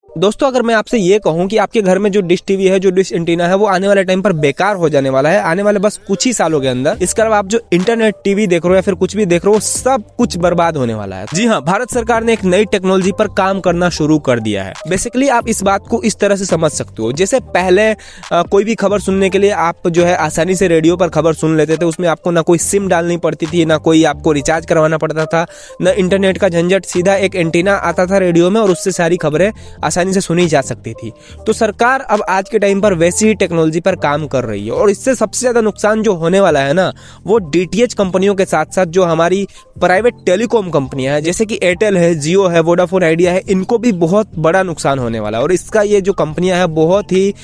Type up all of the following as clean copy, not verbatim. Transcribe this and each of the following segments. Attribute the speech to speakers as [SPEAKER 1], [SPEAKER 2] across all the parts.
[SPEAKER 1] दोस्तों अगर मैं आपसे ये कहूं कि आपके घर में जो डिश टीवी है, जो डिश एंटीना है, वो आने वाले टाइम पर बेकार हो जाने वाला है, आने वाले बस कुछ ही सालों के अंदर। इसके अलावा आप जो इंटरनेट टीवी देख रहे हो या फिर कुछ भी देख रहे हो, सब कुछ बर्बाद होने वाला है। जी हाँ, भारत सरकार ने एक नई टेक्नोलॉजी पर काम करना शुरू कर दिया है। बेसिकली आप इस बात को इस तरह से समझ सकते हो, जैसे पहले कोई भी खबर सुनने के लिए आप जो है आसानी से रेडियो पर खबर सुन लेते थे, उसमें आपको ना कोई सिम डालनी पड़ती थी, ना कोई आपको रिचार्ज करवाना पड़ता था, न इंटरनेट का झंझट। सीधा एक एंटीना आता था रेडियो में और उससे सारी खबरें आसानी से सुनी जा सकती थी। तो सरकार अब आज के टाइम पर वैसी ही टेक्नोलॉजी पर काम कर रही है और इससे सबसे ज्यादा नुकसान जो होने वाला है ना, वो डीटीएच कंपनियों के साथ साथ जो हमारी प्राइवेट टेलीकॉम कंपनियां हैं, जैसे कि एयरटेल है, जियो है, वोडाफोन आइडिया है, इनको भी बहुत बड़ा नुकसान होने वाला है और इसका ये जो कंपनियां हैं बहुत ही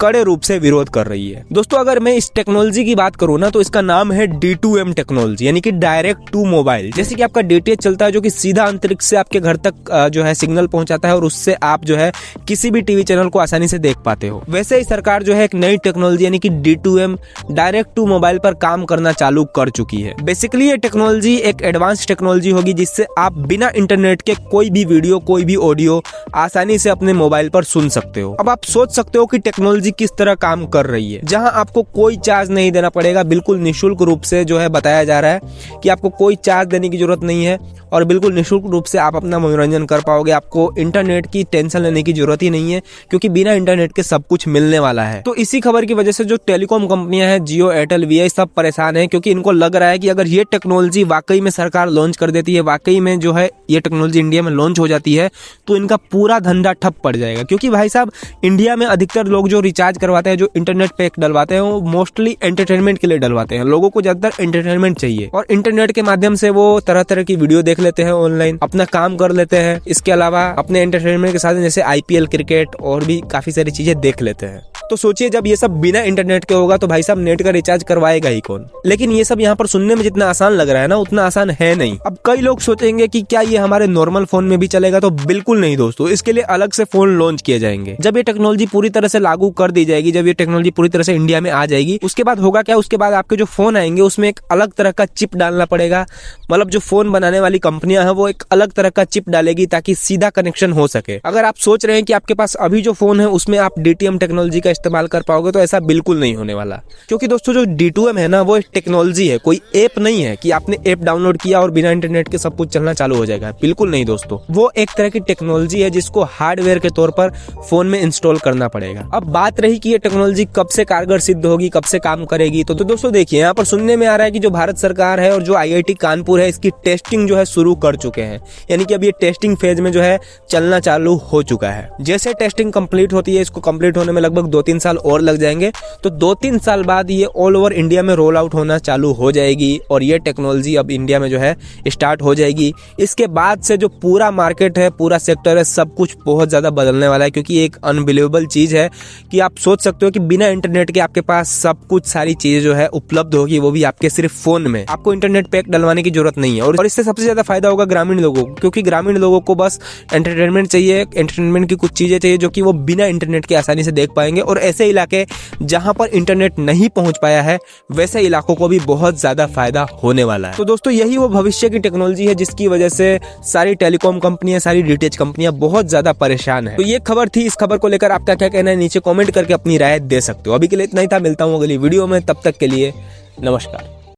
[SPEAKER 1] कड़े रूप से विरोध कर रही है। दोस्तों अगर मैं इस टेक्नोलॉजी की बात करूं ना, तो इसका नाम है D2M टेक्नोलॉजी, यानी कि डायरेक्ट टू मोबाइल। जैसे कि आपका डीटीएच चलता है जो कि सीधा अंतरिक्ष से आपके घर तक जो है सिग्नल पहुंचाता है और उससे आप जो है किसी भी टीवी चैनल को आसानी से देख पाते हो। वैसे ही सरकार जो है एक नई टेक्नोलॉजी यानी कि D2M डायरेक्ट टू मोबाइल पर काम करना चालू कर चुकी है। बेसिकली ये टेक्नोलॉजी एक एडवांस टेक्नोलॉजी होगी जिससे आप बिना इंटरनेट के कोई भी वीडियो, कोई भी ऑडियो आसानी से अपने मोबाइल पर सुन सकते हो। अब आप सोच सकते हो कि टेक्नोलॉजी किस तरह काम कर रही है, जहां आपको कोई चार्ज नहीं देना पड़ेगा, बिल्कुल निःशुल्क रूप से जो है बताया जा रहा है कि आपको कोई चार्ज देने की जरूरत नहीं है और बिल्कुल निःशुल्क रूप से आप अपना मनोरंजन कर पाओगे। आपको इंटरनेट की टेंशन लेने की जरूरत ही नहीं है क्योंकि बिना इंटरनेट के सब कुछ मिलने वाला है। तो इसी खबर की वजह से जो टेलीकॉम कंपनियां हैं, जियो, एयरटेल, वी सब परेशान है क्योंकि इनको लग रहा है कि अगर ये टेक्नोलॉजी वाकई में सरकार लॉन्च कर देती है, वाकई में जो है ये टेक्नोलॉजी इंडिया में लॉन्च हो जाती है, तो इनका पूरा धंधा ठप पड़ जाएगा। क्योंकि भाई साहब, इंडिया में अधिकतर लोग जो रिचार्ज करवाते हैं, जो इंटरनेट पैक डलवाते हैं, वो मोस्टली एंटरटेनमेंट के लिए डलवाते हैं। लोगों को ज्यादातर एंटरटेनमेंट चाहिए और इंटरनेट के माध्यम से वो तरह तरह की वीडियो देख लेते हैं, ऑनलाइन अपना काम कर लेते हैं। इसके अलावा अपने एंटरटेनमेंट के साथ जैसे IPL, क्रिकेट और भी काफी सारी चीजें देख लेते हैं। तो सोचिए जब ये सब बिना इंटरनेट के होगा तो भाई साहब नेट का रिचार्ज करवाएगा ही कौन। लेकिन ये सब यहाँ पर सुनने में जितना आसान लग रहा है ना, उतना आसान है नहीं। अब कई लोग सोचेंगे कि क्या ये हमारे नॉर्मल फोन में भी चलेगा, तो बिल्कुल नहीं दोस्तों, इसके लिए अलग से फोन लॉन्च किए जाएंगे। जब ये टेक्नोलॉजी पूरी तरह से लागू कर दी जाएगी, जब ये टेक्नोलॉजी पूरी तरह से इंडिया में आ जाएगी, उसके बाद होगा क्या, उसके बाद आपके जो फोन आएंगे उसमें एक अलग तरह का चिप डालना पड़ेगा। मतलब जो फोन बनाने वाली कंपनियां हैं वो एक अलग तरह का चिप डालेगी ताकि सीधा कनेक्शन हो सके। अगर आप सोच रहे हैं कि आपके पास अभी जो फोन है उसमें आप DTM टेक्नोलॉजी का इस्तेमाल कर पाओगे, तो ऐसा बिल्कुल नहीं होने वाला। क्योंकि दोस्तों जो D2M है ना, वो एक टेक्नोलॉजी है, कोई ऐप नहीं है कि आपने ऐप डाउनलोड किया और बिना इंटरनेट के सब कुछ चलना चालू हो जाएगा। बिल्कुल नहीं दोस्तों, वो एक तरह की टेक्नोलॉजी है जिसको हार्डवेयर के तौर पर फोन में इंस्टॉल करना पड़ेगा। अब बात रही कि ये टेक्नोलॉजी कब से कारगर सिद्ध होगी, कब से काम करेगी, तो दोस्तों देखिए यहाँ पर सुनने में आ रहा है कि जो भारत सरकार है और जो IIT कानपुर है, इसकी टेस्टिंग जो है शुरू कर चुके हैं। यानी कि अब ये टेस्टिंग फेज में जो है चलना चालू हो चुका है। जैसे टेस्टिंग कंप्लीट होती है, इसको कंप्लीट होने में लगभग 2-3 साल और लग जाएंगे, तो 2-3 साल बाद ये ऑल ओवर इंडिया में रोल आउट होना चालू हो जाएगी और ये टेक्नोलॉजी अब इंडिया में जो है स्टार्ट हो जाएगी। इसके बाद से जो पूरा मार्केट है, पूरा सेक्टर है, सब कुछ बहुत ज्यादा बदलने वाला है। क्योंकि एक अनबिलीवेबल चीज है कि आप सोच सकते हो कि बिना इंटरनेट के आपके पास सब कुछ सारी चीजें जो है उपलब्ध होगी, वो भी आपके सिर्फ फोन में। आपको इंटरनेट पैक डलवाने की जरूरत नहीं है और इससे सबसे ज्यादा फायदा होगा ग्रामीण लोगों को, क्योंकि ग्रामीण लोगों को बस एंटरटेनमेंट चाहिए, एंटरटेनमेंट की कुछ चीजें चाहिए जो कि वो बिना इंटरनेट के आसानी से देख पाएंगे। और ऐसे इलाके जहां पर इंटरनेट नहीं पहुंच पाया है, वैसे इलाकों को भी बहुत ज्यादा फायदा होने वाला है। तो दोस्तों यही वो भविष्य की टेक्नोलॉजी है जिसकी वजह से सारी टेलीकॉम कंपनियां, सारी डीटीएच कंपनियां बहुत ज्यादा परेशान है। तो ये खबर थी, इस खबर को लेकर आपका क्या कहना है नीचे कमेंट करके अपनी राय दे सकते हो। अभी के लिए इतना ही था, मिलता हूँ अगली वीडियो में, तब तक के लिए नमस्कार।